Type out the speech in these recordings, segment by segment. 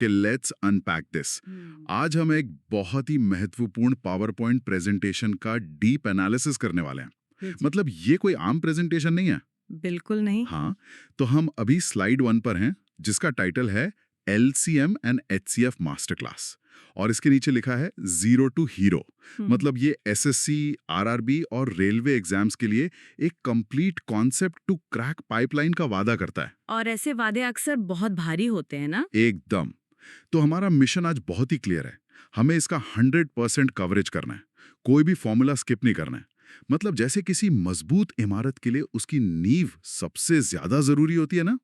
कि let's unpack this. आज हम एक बहुत ही महत्वपूर्ण पावर पॉइंट प्रेजेंटेशन का डीप एनालिसिस करने वाले हैं। जी, मतलब ये कोई आम प्रेजेंटेशन नहीं है। बिल्कुल नहीं। हाँ, तो हम अभी स्लाइड 1 पर हैं, जिसका टाइटल है LCM and HCF master class, और इसके नीचे लिखा है जीरो टू हीरो। मतलब ये SSC, RRB और रेलवे एग्जाम्स के लिए एक complete concept to crack pipeline का वादा करता है। और ऐसे वादे अक्सर बहुत भारी होते हैं ना। एकदम। तो हमारा मिशन आज बहुत ही क्लियर है। हमें इसका 100% कवरेज करना है। कोई भी फॉर्मूला स्किप नहीं करना है। मतलब जैसे किसी मजबूत इमारत के लिए उसकी नींव सबसे ज्यादा जरूरी होती है ना,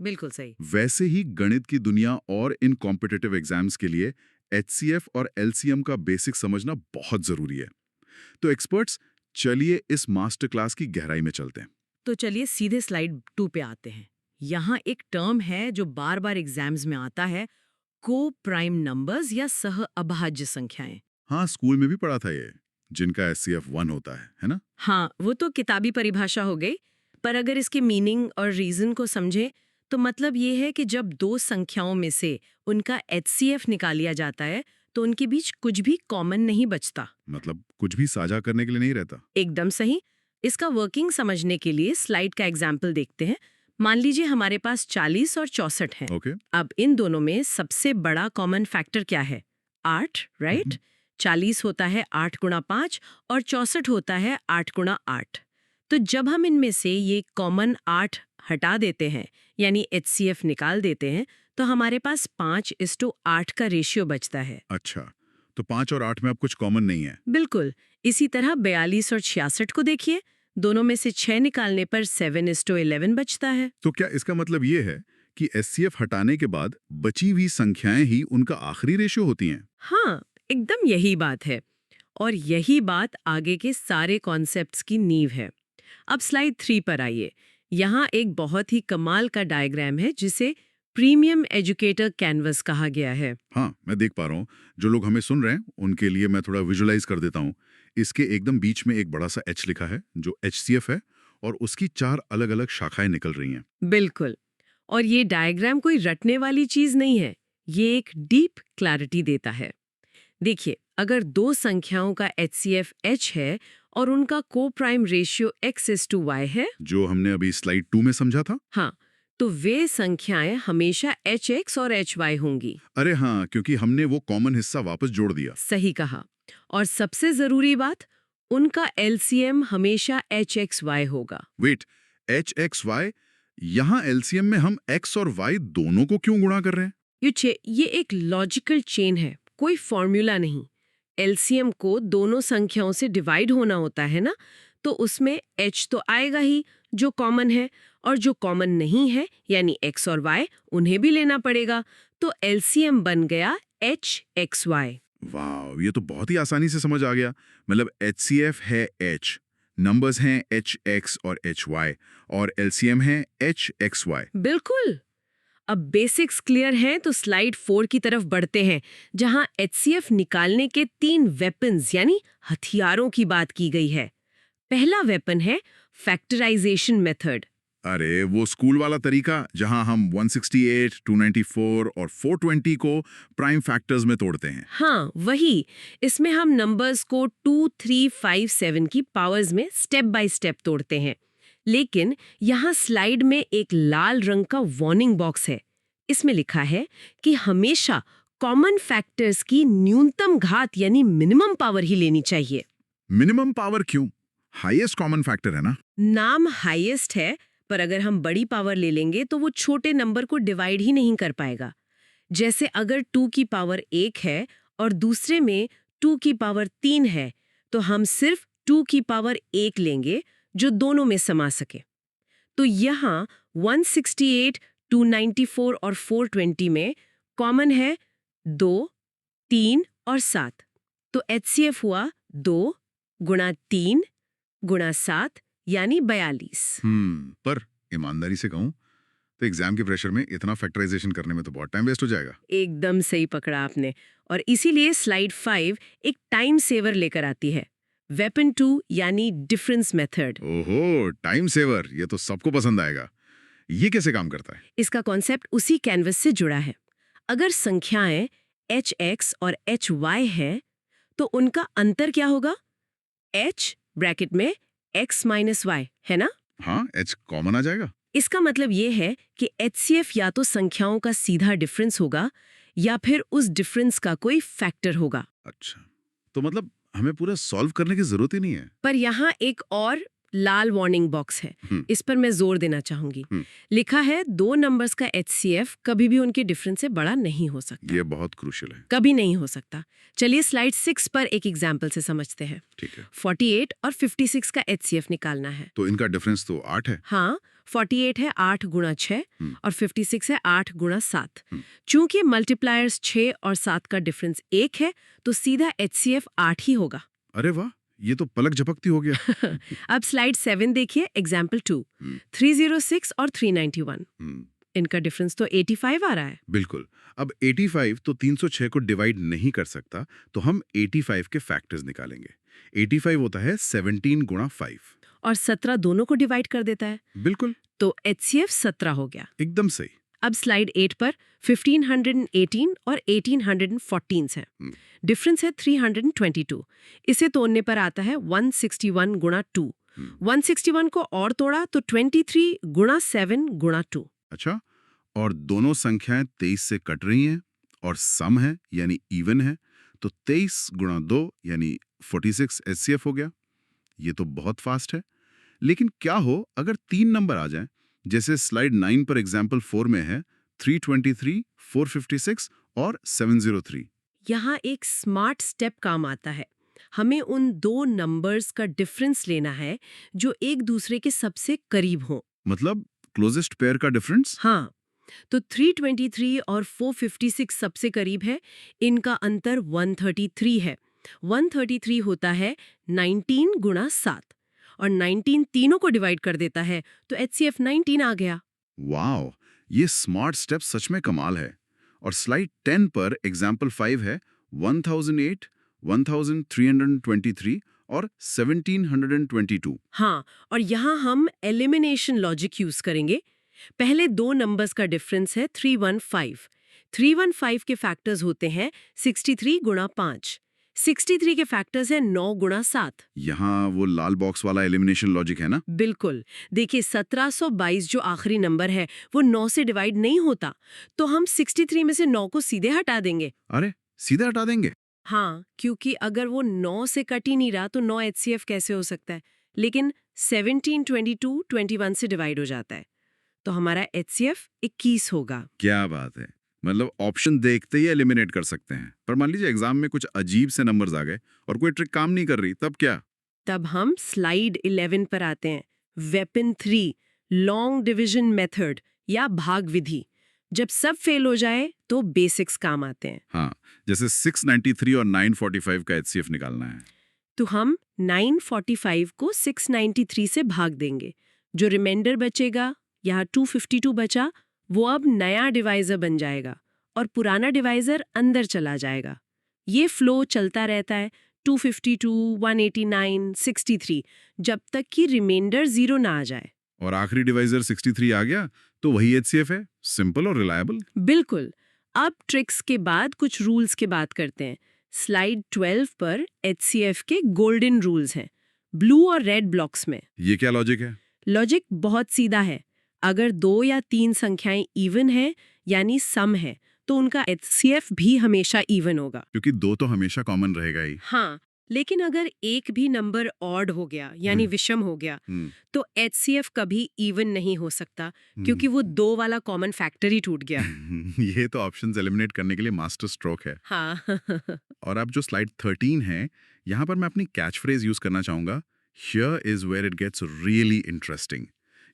बिल्कुल सही। वैसे ही गणित की दुनिया और इन कॉम्पिटिटिव एग्जाम्स के लिए HCF और LCM का बेसिक समझना बहुत जरूरी है। तो एक्सपर्ट्स, चलिए इस मास्टर क्लास की गहराई में चलते हैं। तो चलिए सीधे स्लाइड 2 पे आते हैं। यहाँ एक टर्म है जो बार बार एग्जाम्स में आता है, को प्राइम नंबर्स या सह अभाज्य संख्याएं। हाँ, स्कूल में भी पढ़ा था ये, जिनका SCF 1 होता है ना? हाँ, वो तो किताबी परिभाषा हो गई, पर अगर इसके मीनिंग और रीजन को समझे तो मतलब ये है कि जब दो संख्याओं में से उनका HCF निकाल लिया जाता है तो उनके बीच कुछ भी कॉमन नहीं बचता। मतलब कुछ भी साझा करने के लिए नहीं रहता। एकदम सही। इसका वर्किंग समझने के लिए स्लाइड का एग्जाम्पल देखते हैं। मान लीजिए हमारे पास 40 और 64 हैं। ओके। अब इन दोनों में सबसे बड़ा कॉमन फैक्टर क्या है? 8, राइट? 40 होता है 8 गुणा 5 और 64 होता है 8 गुणा 8। तो जब हम इनमें से ये कॉमन 8 हटा देते हैं, यानी HCF निकाल देते हैं, तो हमारे पास 5:8 का रेशियो बचता है। अच्छा, तो 5 और 8 में अब कुछ कॉमन नहीं है। बिल्कुल। इसी तरह 42 और 66 को देखिए, दोनों में से 6 निकालने पर 7:11 बचता है। तो क्या इसका मतलब ये है कि SCF हटाने के बाद बची हुई संख्याएं ही उनका आखिरी रेशियो होती हैं? हाँ, एकदम यही बात है। और यही बात आगे के सारे कॉन्सेप्ट्स की नींव है। अब स्लाइड 3 पर आइए। यहाँ एक बहुत ही कमाल का डायग्राम है जिसे प्रीमियम एजुकेटर कैनवस कहा गया है। हाँ, मैं देख पा रहा हूँ। जो लोग हमें सुन रहे हैं उनके लिए मैं थोड़ा विजुलाइज कर देता हूँ। इसके एकदम बीच में एक बड़ा सा H लिखा है, जो HCF है, और उसकी 4 अलग-अलग शाखाएं निकल रही हैं। बिल्कुल। और ये डायग्राम कोई रटने वाली चीज नहीं है, ये एक डीप क्लैरिटी देता है। देखिए, अगर दो संख्याओं का HCF H है और उनका को प्राइम रेशियो x:y है, जो हमने अभी स्लाइड 2 में समझा था। हाँ, तो वे संख्याएं हमेशा HX और HY होंगी। अरे हाँ, क्योंकि हमने वो कॉमन हिस्सा वापस जोड़ दिया। सही कहा। और सबसे जरूरी बात, उनका LCM हमेशा HXY होगा। वेट, HXY, यहाँ LCM में हम X और Y दोनों को क्यों गुणा कर रहे हैं? ये एक लॉजिकल चेन है, कोई फॉर्मूला नहीं। LCM को दोनों संख्याओं से डिवाइड होना होता है ना, तो उसमें H तो आएगा ही जो कॉमन है, और जो कॉमन नहीं है यानी X और Y, उन्हें भी लेना पड़ेगा। तो LCM बन गया HXY। वाह, ये तो बहुत ही आसानी से समझ आ गया। मतलब HCF है H, नंबर्स हैं HX और HY, और LCM है HXY। बिल्कुल। अब बेसिक्स क्लियर हैं तो स्लाइड 4 की तरफ बढ़ते हैं, जहां HCF निकालने के 3 वेपन्स यानी हथियारों की बात की गई है। पहला वेपन है फैक्टराइजेशन मेथड। अरे वो स्कूल वाला तरीका जहां हम 168, 294 और 420 को प्राइम फैक्टर्स में तोड़ते हैं। हाँ, वही। इसमें हम नंबर्स को 2, 3, 5, 7 की पावर्स में स्टेप बाय स्टेप तोड़ते हैं। लेकिन यहाँ स्लाइड में एक लाल रंग का वार्निंग बॉक्स है। इसमें लिखा है कि हमेशा कॉमन फैक्टर्स की न्यूनतम घात यानी मिनिमम पावर ही लेनी चाहिए। मिनिमम पावर क्यों? हाईएस्ट कॉमन फैक्टर है ना। नाम हाईएस्ट है, पर अगर हम बड़ी पावर ले लेंगे तो वो छोटे नंबर को डिवाइड ही नहीं कर पाएगा। जैसे अगर 2 की पावर 1 है और दूसरे में 2 की पावर 3 है, तो हम सिर्फ 2 की पावर 1 लेंगे जो दोनों में समा सके। तो यहाँ 168, 294 और 420 में कॉमन है 2, 3 और 7। तो HCF हुआ 2 गुणा 3 गुणा 7 यानी 42। पर ईमानदारी से कहूं तो एग्जाम के प्रेशर में इतना फैक्टराइजेशन करने में तो बहुत टाइम वेस्ट हो जाएगा। एकदम सही पकड़ा आपने। और इसीलिए स्लाइड 5 एक टाइम सेवर लेकर आती है, वेपन 2 यानी डिफरेंस मेथड। ओहो, टाइम सेवर, ये तो सबको पसंद आएगा। ये कैसे काम करता है? इसका कॉन्सेप्ट उसी कैनवस से जुड़ा है। अगर संख्याएं hx और hy हैं, तो उनका अंतर क्या होगा? h ब्रैकेट में x माइनस y, है ना? हाँ, H कॉमन आ जाएगा। इसका मतलब ये है कि HCF या तो संख्याओं का सीधा डिफरेंस होगा या फिर उस डिफरेंस का कोई फैक्टर होगा। अच्छा, तो मतलब हमें पूरा सॉल्व करने की जरूरत ही नहीं है। पर यहाँ एक और लाल वार्निंग बॉक्स है, इस पर मैं जोर देना चाहूंगी। लिखा है 2 नंबर्स का HCF कभी भी उनके डिफरेंस से बड़ा नहीं हो सकता। ये बहुत क्रूशियल है। कभी नहीं हो सकता। चलिए स्लाइड 6 पर एक एग्जाम्पल से समझते हैं। ठीक है। 48 और 56 का HCF निकालना है। तो इनका डिफरेंस तो 8 है। हाँ, 48 है 8 गुणा 6 और 56 है 8 गुणा 7। चूंकि मल्टीप्लायर्स 6 और 7 का डिफरेंस 1 है, तो सीधा HCF 8 ही होगा। अरे वाह, ये तो पलक झपकती हो गया। अब स्लाइड 7 देखिए, एग्जाम्पल 2, 306 और 391। इनका डिफरेंस तो 85 आ रहा है। बिल्कुल। अब 85 तो 306 को डिवाइड नहीं कर सकता, तो हम 85 के फैक्टर्स निकालेंगे। 85 होता है 17 गुणा 5 और 17 दोनों को डिवाइड कर देता है। बिल्कुल, तो HCF 17 हो गया। एकदम सही। अब स्लाइड 8 पर 1518 और 1814 है। डिफरेंस है 322। इसे तोड़ने पर आता है 161 गुणा 2। 161 को और तोड़ा तो 23 गुणा 7 गुणा 2। अच्छा, और दोनों संख्याएं 23 से कट रही हैं और सम है यानी इवन है, तो 23 गुणा 2 यानी 46 HCF हो गया। ये तो बहुत फास्ट है। लेकिन क्या हो अगर 3 नंबर आ जाएं, जैसे स्लाइड 9 पर एग्जाम्पल 4 में है 323, 456 और 703। यहाँ एक स्मार्ट स्टेप काम आता है। हमें उन 2 नंबर्स का डिफरेंस लेना है जो एक दूसरे के सबसे करीब हों। मतलब क्लोजेस्ट पेयर का डिफरेंस? हाँ, तो 323 और 456 सबसे करीब है। इनका अंतर 133 है। 133 होता है 19 गुणा 7 और 19 तीनों को डिवाइड कर देता है, तो HCF 19 आ गया। वाओ, ये स्मार्ट स्टेप सच में कमाल है। और स्लाइड 10 पर एग्जाम्पल 5 है 1008, 1323 और 1722। हाँ, और यहाँ हम एलिमिनेशन लॉजिक यूज करेंगे। पहले 2 नंबर्स का डिफरेंस है 315। 315 के फैक्टर्स होते हैं 63 गुणा 5। 63 के फैक्टर्स है 9 गुणा 7। यहाँ वो लाल बॉक्स वाला एलिमिनेशन लॉजिक है ना? बिल्कुल। देखिए 1722 जो आखिरी नंबर है वो 9 से डिवाइड नहीं होता, तो हम 63 में से 9 को सीधे हटा देंगे। अरे, सीधे हटा देंगे? हाँ, क्योंकि अगर वो 9 से कट ही नहीं रहा तो 9 HCF कैसे हो सकता है? लेकिन 17, 22, 21 से डिवाइड हो जाता है, तो हमारा HCF 21 होगा। क्या बात है, मतलब ऑप्शन देखते ही एलिमिनेट कर सकते हैं। पर मान लीजिए एग्जाम में कुछ अजीब से नंबर्स आ गए और कोई ट्रिक काम नहीं कर रही, तब क्या? तब हम स्लाइड 11 पर आते हैं। वेपन 3, लॉन्ग डिवीजन मेथड या भाग विधि। जब सब फेल हो जाए तो बेसिक्स काम आते हैं। हाँ, जैसे 693 और 945 का HCF निकालना है। तो हम 945 को 693 से भाग देंगे। जो रिमाइंडर बचेगा, यहाँ 252 बचा, वो अब नया डिवाइजर बन जाएगा और पुराना डिवाइजर अंदर चला जाएगा। ये फ्लो चलता रहता है 252, 189, 63, जब तक कि रिमाइंडर 0 ना आ जाए। और आखिरी डिवाइजर 63 आ गया तो वही HCF है, सिंपल और रिलायबल। बिल्कुल। अब ट्रिक्स के बाद कुछ रूल्स की बात करते हैं। स्लाइड 12 पर HCF के गोल्डन रूल्स हैं, ब्लू और रेड ब्लॉक्स में। ये क्या लॉजिक है? लॉजिक बहुत सीधा है। अगर 2 या 3 संख्याएं इवन है यानी सम है, तो उनका HCF भी हमेशा इवन होगा। क्योंकि 2 तो हमेशा कॉमन रहेगा ही। हाँ, लेकिन अगर एक भी नंबर ऑड हो गया यानी विषम हो गया, तो HCF कभी इवन नहीं हो सकता, क्योंकि वो 2 वाला कॉमन फैक्टर ही टूट गया। ये तो ऑप्शंस एलिमिनेट करने के लिए मास्टर स्ट्रोक है। हाँ। और अब जो स्लाइड 13 है, यहाँ पर मैं अपनी कैच फ्रेज यूज करना चाहूंगा। Here is where it gets really interesting.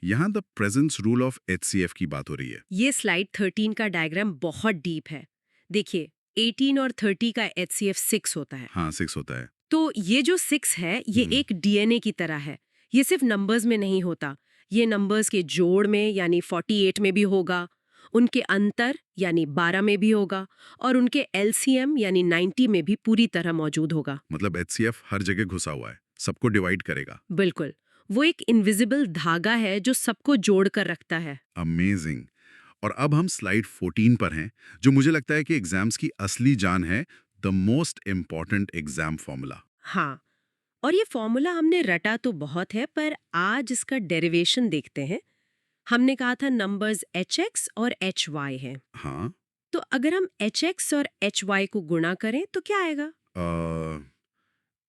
यहाँ the presence rule of HCF की बात हो रही है। ये स्लाइड 13 का डायग्राम बहुत डीप है। देखिए 18 और 30 का HCF 6 होता है। हाँ, 6 होता है। तो ये जो 6 है ये एक DNA की तरह है। ये सिर्फ नंबर्स में नहीं होता, ये नंबर्स के जोड़ में यानी 48 में भी होगा, उनके अंतर यानी 12 में भी होगा, और उनके LCM यानी 90 में भी पूरी तरह मौजूद होगा। मतलब HCF हर जगह घुसा हुआ है, सबको डिवाइड करेगा। बिल्कुल, वो एक इनविजिबल धागा है जो सबको जोड़ कर रखता है। अमेजिंग। और अब हम स्लाइड 14 पर हैं, जो मुझे लगता है कि एग्जाम्स की असली जान है, the most important exam formula. हाँ, और ये फॉर्मूला हमने रटा तो बहुत है, पर आज इसका डेरिवेशन देखते हैं। हमने कहा था नंबर्स hx और hy हैं। हाँ, तो अगर हम hx और hy को गुणा करें तो क्या आएगा?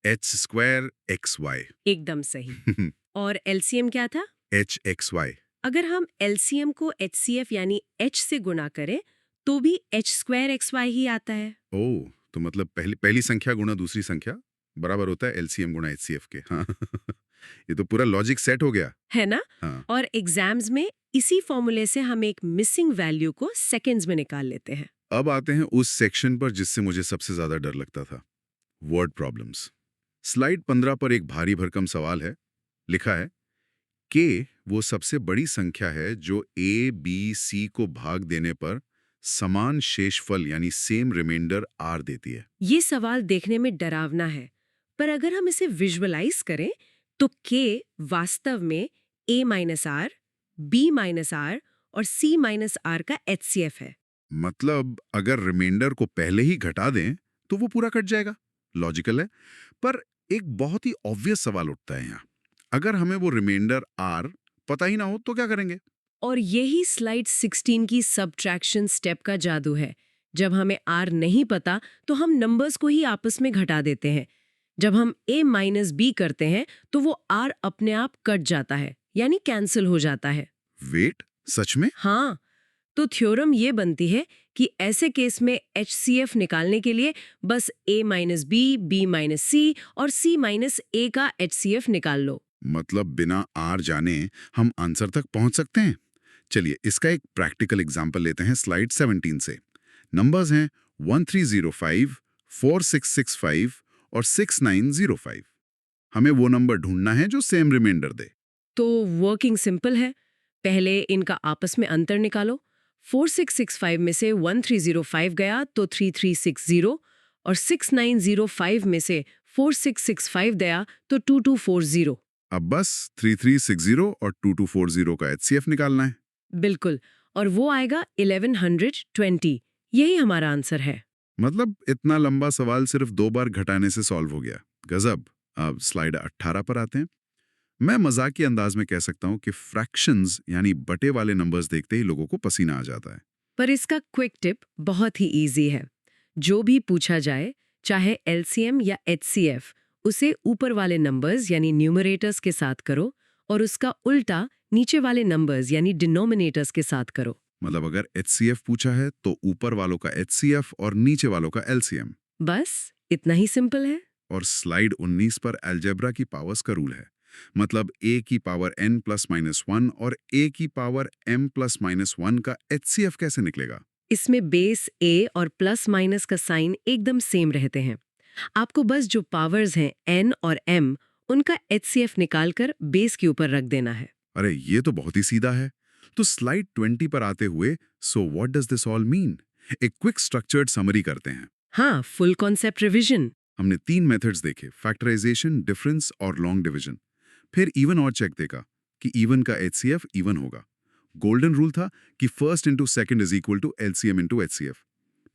H square x y. एकदम सही। और एलसीएम क्या था? H x y. अगर हम एलसीएम को HCF यानी h से गुणा करें तो भी h² xy ही आता है। ओह, तो मतलब पहली संख्या गुणा दूसरी संख्या बराबर होता है एलसीएम गुणा एचसीएफ के। हाँ ये तो पूरा लॉजिक सेट हो गया। है ना? हाँ, और एग्जाम्स में इसी फॉर्मूले से हम एक मिसिंग वैल्यू को सेकंड्स में निकाल लेते हैं। अब आते हैं उस सेक्शन पर जिससे मुझे सबसे ज्यादा डर लगता था, वर्ड प्रॉब्लम्स। स्लाइड 15 पर एक भारी भरकम सवाल है। लिखा है के वो सबसे बड़ी संख्या है जो ए बी सी को भाग देने पर समान शेषफल यानी सेम रिमाइंडर आर देती है। ये सवाल देखने में डरावना है, पर अगर हम इसे विजुअलाइज करें तो k वास्तव में a-r, b-r और c-r का HCF है। मतलब अगर रिमाइंडर को पहले ही घटा दें तो वो पूरा कट जाएगा। लॉजिकल है, पर एक बहुत ही ऑब्वियस सवाल उठता है यहाँ। अगर हमें वो रिमाइंडर आर पता ही ना हो तो क्या करेंगे? और यही स्लाइड 16 की सब्ट्रैक्शन स्टेप का जादू है। जब हमें r नहीं पता तो हम नंबर्स को ही आपस में घटा देते हैं। जब हम a माइनस b करते हैं तो वो r अपने आप कट जाता है, यानी कैंसिल हो जाता है। वेट, सच में? हाँ, तो थ्योरम ये बनती है कि ऐसे केस में HCF निकालने के लिए बस a minus b, b minus c और c माइनस a का HCF निकाल लो। मतलब बिना आर जाने हम आंसर तक पहुंच सकते हैं। चलिए इसका एक प्रैक्टिकल एग्जांपल लेते हैं स्लाइड 17 से। नंबर्स हैं 1305, 4665 और 6905। हमें वो नंबर ढूंढना है जो सेम रिमाइंडर दे। तो वर्किंग सिंपल है। पहले इनका आपस में अंतर निकालो। 4665 में से 1305 गया तो 3360 और 6905 में से 4665 गया तो 2240। अब बस 3360 और 2240 का HCF निकालना है। बिल्कुल, और वो आएगा 1120। यही हमारा आंसर है। मतलब इतना लंबा सवाल सिर्फ 2 बार घटाने से सॉल्व हो गया। गजब। अब स्लाइड 18 पर आते हैं। मैं मजाकी अंदाज में कह सकता हूं कि फ्रैक्शंस यानी बटे वाले नंबर्स देखते ही लोगों को पसीना आ जाता है। पर इसका क्विक टिप बहुत ही इजी है। जो भी पूछा जाए, चाहे LCM या HCF, उसे ऊपर वाले नंबर्स यानी न्यूमरेटर्स के साथ करो और उसका उल्टा नीचे वाले नंबर्स यानी डिनोमिनेटर्स के साथ करो। मतलब अगर HCF पूछा है तो ऊपर वालों का HCF और नीचे वालों का LCM। बस इतना ही सिंपल है। और स्लाइड 19 पर अलजेब्रा की पावर्स का रूल है। मतलब a की पावर n प्लस माइनस 1 और a की पावर m प्लस माइनस 1 का HCF कैसे निकलेगा? इसमें बेस a और प्लस माइनस का साइन एकदम सेम रहते हैं। आपको बस जो पावर्स हैं n और m, उनका HCF निकालकर बेस के ऊपर रख देना है। अरे ये तो बहुत ही सीधा है। तो स्लाइड 20 पर आते हुए, so what does this all mean? एक क्विक स्ट्रक्चर्ड समरी करते हैं। हाँ, फुल कॉन्सेप्ट रिवीजन। हमने 3 मेथड्स देखे, फैक्टराइजेशन, डिफरेंस और लॉन्ग डिवीजन। फिर इवन और चेक देखा कि इवन का HCF इवन होगा। गोल्डन रूल था कि first into second is equal to LCM into HCF।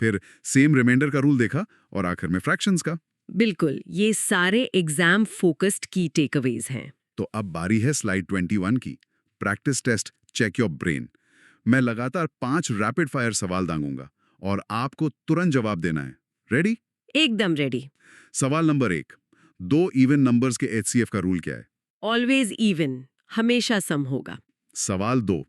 फिर सेम रिमाइंडर का रूल देखा और आखिर में फ्रैक्शंस का। बिल्कुल, ये सारे एग्जाम फोकस्ड की टेकअवेज हैं। तो अब बारी है स्लाइड 21 की, practice test check your brain. मैं लगातार 5 रैपिड फायर सवाल दांगूंगा और आपको तुरंत जवाब देना है। रेडी? एकदम रेडी। सवाल नंबर 1, 2 इवन नंबर्स के HCF का रूल क्या है? ऑलवेज इवन, हमेशा सम होगा। सवाल 2,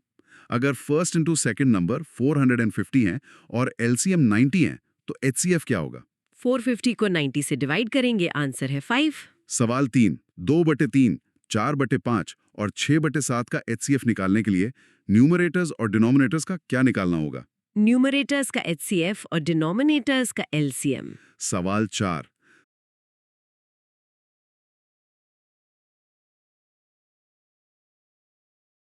अगर फर्स्ट इंटू सेकंड नंबर 450 हैं और LCM 90 है तो HCF क्या होगा? 450 को 90 से डिवाइड करेंगे, आंसर है 5। सवाल 3, 2/3, 4/5 और 6/7 का HCF निकालने के लिए न्यूमरेटर्स और डिनोमिनेटर्स का क्या निकालना होगा? न्यूमरेटर्स का HCF और डिनोमिनेटर्स का LCM। सवाल 4,